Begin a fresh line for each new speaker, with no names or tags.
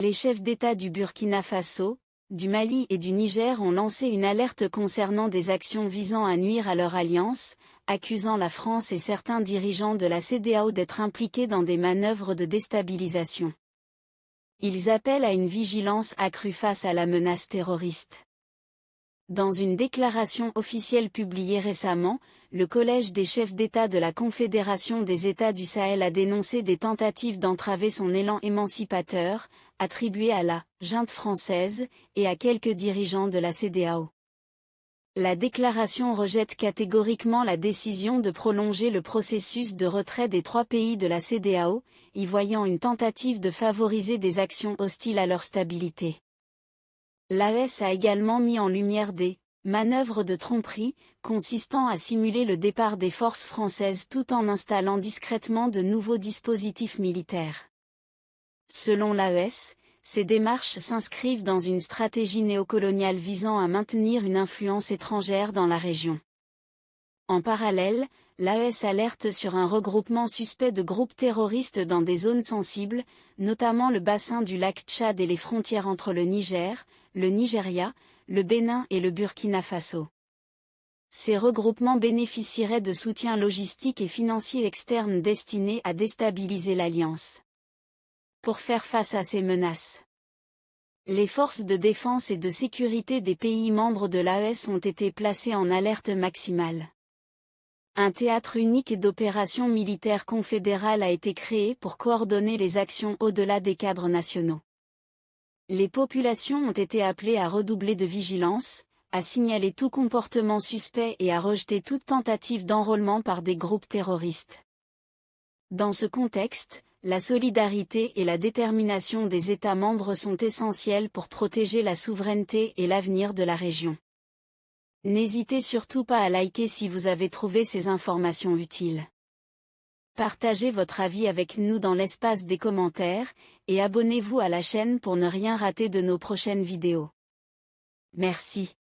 Les chefs d'État du Burkina Faso, du Mali et du Niger ont lancé une alerte concernant des actions visant à nuire à leur alliance, accusant la France et certains dirigeants de la CEDEAO d'être impliqués dans des manœuvres de déstabilisation. Ils appellent à une vigilance accrue face à la menace terroriste. Dans une déclaration officielle publiée récemment, le Collège des chefs d'État de la Confédération des États du Sahel a dénoncé des tentatives d'entraver son élan émancipateur, attribué à la « junte française » et à quelques dirigeants de la CEDEAO. La déclaration rejette catégoriquement la décision de prolonger le processus de retrait des 3 pays de la CEDEAO, y voyant une tentative de favoriser des actions hostiles à leur stabilité. L'AES a également mis en lumière des « manœuvres de tromperie » consistant à simuler le départ des forces françaises tout en installant discrètement de nouveaux dispositifs militaires. Selon l'AES, ces démarches s'inscrivent dans une stratégie néocoloniale visant à maintenir une influence étrangère dans la région. En parallèle, l'AES alerte sur un regroupement suspect de groupes terroristes dans des zones sensibles, notamment le bassin du lac Tchad et les frontières entre le Niger, le Nigeria, le Bénin et le Burkina Faso. Ces regroupements bénéficieraient de soutiens logistiques et financiers externes destinés à déstabiliser l'Alliance. Pour faire face à ces menaces, les forces de défense et de sécurité des pays membres de l'AES ont été placées en alerte maximale. Un théâtre unique d'opérations militaires confédérales a été créé pour coordonner les actions au-delà des cadres nationaux. Les populations ont été appelées à redoubler de vigilance, à signaler tout comportement suspect et à rejeter toute tentative d'enrôlement par des groupes terroristes. Dans ce contexte, la solidarité et la détermination des États membres sont essentielles pour protéger la souveraineté et l'avenir de la région. N'hésitez surtout pas à liker si vous avez trouvé ces informations utiles. Partagez votre avis avec nous dans l'espace des commentaires, et abonnez-vous à la chaîne pour ne rien rater de nos prochaines vidéos. Merci.